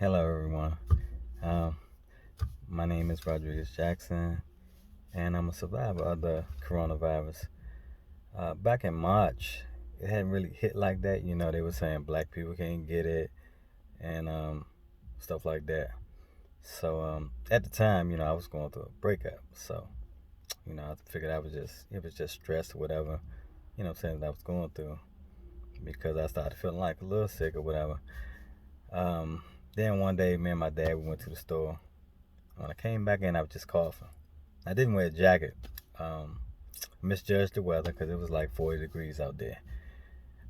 Hello, everyone. Um, my name is Rodriguez Jackson, and I'm a survivor of the coronavirus. Back in March, it hadn't really hit like that. They were saying black people can't get it and stuff like that. So at the time, I was going through a breakup. So, I figured it was just stress or whatever, saying that I was going through because I started feeling like a little sick or whatever. Um, then one day, me and my dad, we went to the store. When I came back in, I was just coughing. I didn't wear a jacket. Um, Misjudged the weather because it was like 40 degrees out there.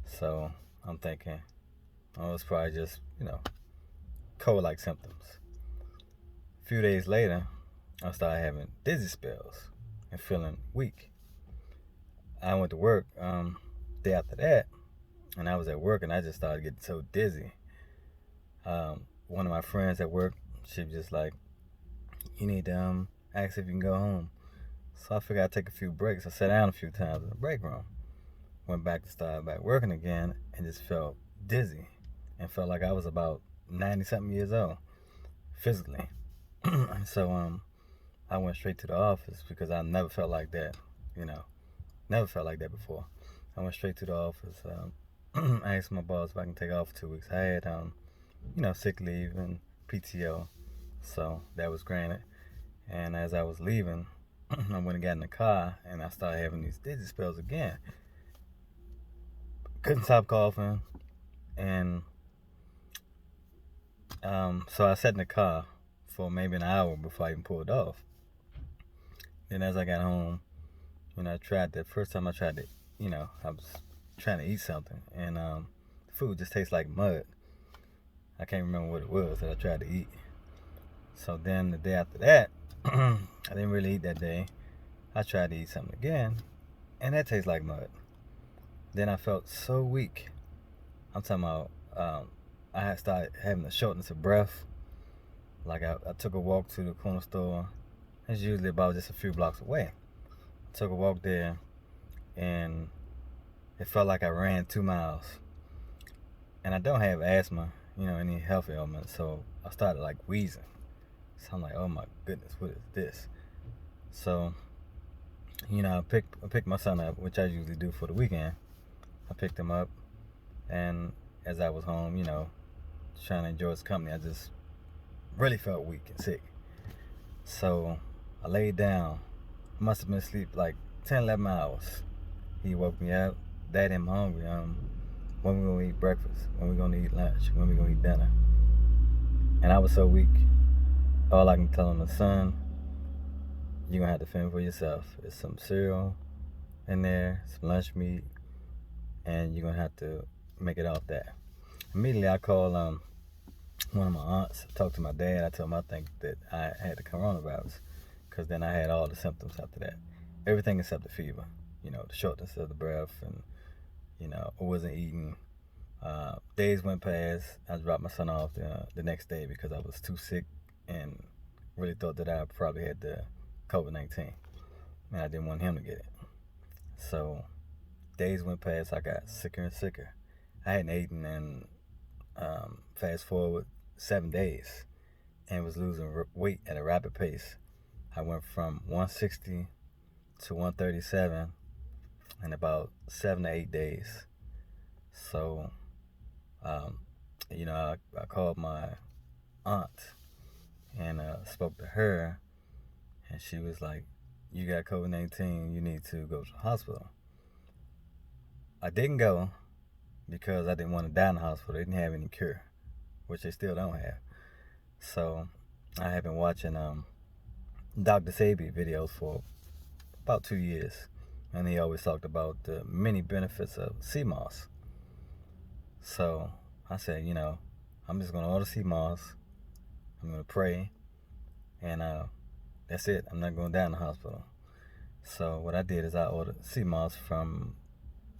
So I'm thinking, oh, it's probably just, cold-like symptoms. A few days later, I started having dizzy spells and feeling weak. I went to work day after that, and I was at work, and I just started getting so dizzy. One of my friends at work, she was just like, you need to ask if you can go home. So I figured I'd take a few breaks. I sat down a few times in the break room. Went back to start back working again and just felt dizzy and felt like I was about 90 something years old physically. So I went straight to the office because I never felt like that, you know, never felt like that before. I went straight to the office. I asked my boss if I can take off for 2 weeks. I had, sick leave and PTO, so that was granted. And as I was leaving, I went and got in the car and I started having these dizzy spells again. Couldn't stop coughing, and so I sat in the car for maybe an hour before I even pulled off. Then as I got home, I tried the first time I tried it. I was trying to eat something, and the food just tastes like mud. I can't remember what it was that I tried to eat. So then the day after that, I didn't really eat that day. I tried to eat something again, and that tastes like mud. Then I felt so weak. I'm talking about I had started having a shortness of breath. Like I took a walk to the corner store. It's usually about just a few blocks away. I took a walk there, and it felt like I ran 2 miles. And I don't have asthma, any health ailments, so I started like wheezing. So I'm like, oh my goodness, what is this? So, I picked my son up, which I usually do for the weekend. I picked him up, and as I was home, trying to enjoy his company, I just really felt weak and sick. So I laid down. I must have been asleep like 10, 11 hours. He woke me up. Daddy, I'm hungry. When we gonna eat breakfast? When we gonna eat lunch? When we gonna eat dinner? And I was so weak. All I can tell him is, son, you're gonna have to fend for yourself. There's some cereal in there, some lunch meat, and you're gonna have to make it off that. Immediately I called one of my aunts, talked to my dad. I told him I think that I had the coronavirus, because then I had all the symptoms after that. Everything except the fever, the shortness of the breath, and, I wasn't eating. Days went past. I dropped my son off the next day because I was too sick and really thought that I probably had the Covid-19, and I didn't want him to get it. So days went past. I got sicker and sicker. I hadn't eaten in, fast forward, 7 days, and was losing weight at a rapid pace. I went from 160 to 137 in about 7 to 8 days. So, I called my aunt and spoke to her, and she was like, "You got COVID-19. You need to go to the hospital." I didn't go because I didn't want to die in the hospital. They didn't have any cure, which they still don't have. So I have been watching Dr. Sabi videos for about 2 years, and he always talked about the many benefits of sea moss. So I said, I'm just gonna order sea moss. I'm gonna pray, and that's it. I'm not going down the hospital. So what I did is I ordered sea moss from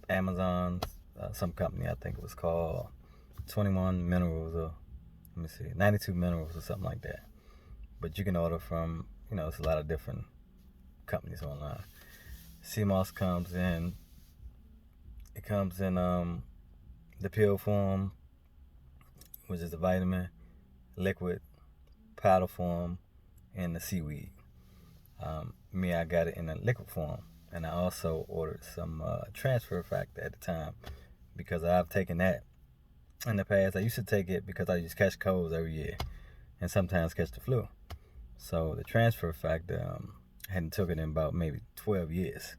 Amazon, some company, I think it was called 21 Minerals, or let me see, 92 Minerals or something like that. But you can order from, it's a lot of different companies online. Sea moss comes in. It comes in the pill form, which is a vitamin. liquid, powder form, and the seaweed. Me, I got it in a liquid form, and I also ordered some transfer factor at the time because I've taken that in the past. I used to take it because I used to catch colds every year and sometimes catch the flu. So the transfer factor, I hadn't took it in about maybe 12 years.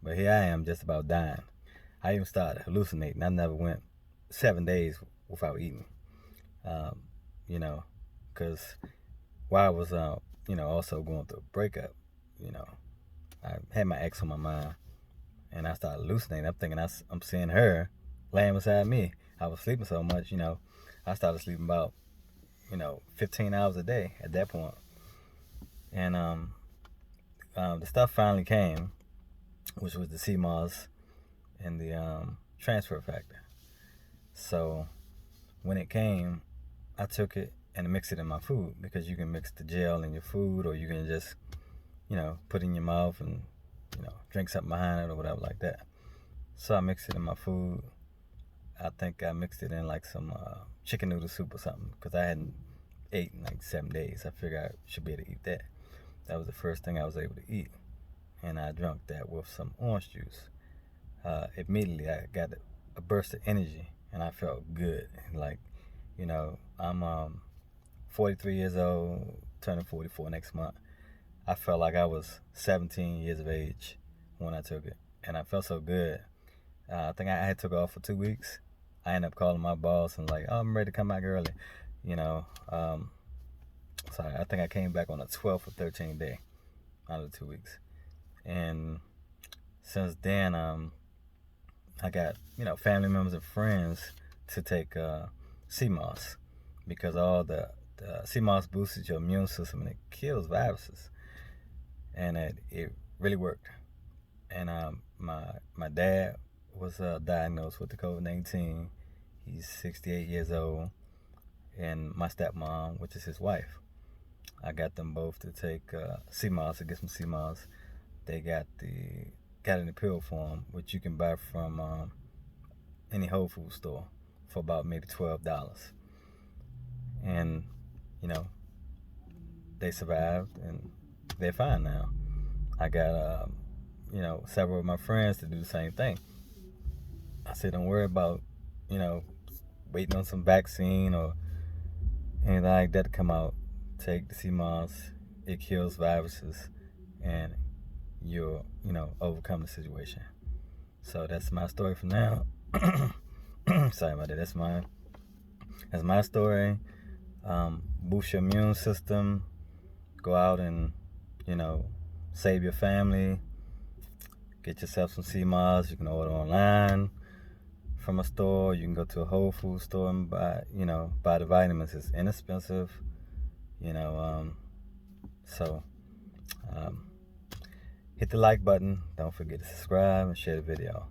But here I am just about dying. I even started hallucinating. I never went 7 days without eating. Um, you know, because while I was, also going through a breakup, you know, I had my ex on my mind, and I started hallucinating. I'm thinking I'm seeing her laying beside me. I was sleeping so much, I started sleeping about, 15 hours a day at that point. And the stuff finally came, which was the CMOS and the transfer factor. So when it came, I took it and mixed it in my food because you can mix the gel in your food, or you can just, put it in your mouth and, drink something behind it or whatever like that. So I mixed it in my food. I think I mixed it in like some chicken noodle soup or something because I hadn't ate in like 7 days. I figured I should be able to eat that. That was the first thing I was able to eat. And I drank that with some orange juice. Immediately I got a burst of energy and I felt good. Like, I'm 43 years old, turning 44 next month. I felt like I was 17 years of age when I took it, and I felt so good. I think I had took off for 2 weeks. I ended up calling my boss and like, oh, I'm ready to come back early, you know. So I think I came back on the 12th or 13th day out of the 2 weeks, and since then, I got family members and friends to take CMOS because all the CMOS boosts your immune system and it kills viruses, and it really worked. And my dad was diagnosed with the COVID-19. He's 68 years old, and my stepmom, which is his wife, I got them both to take CMOS, to get some CMOS. They got it in the pill form, which you can buy from any Whole Food store for about maybe $12. And you know they survived and they're fine now. I got several of my friends to do the same thing. I said, don't worry about you know waiting on some vaccine or anything like that to come out. Take the CMOS. It kills viruses, and you'll overcome the situation. So that's my story for now. Sorry about that. That's my story. Boost your immune system. Go out and save your family. Get yourself some CMOS. You can order online from a store. You can go to a Whole Food store and buy the vitamins. It's inexpensive. So um, hit the like button. Don't forget to subscribe and share the video.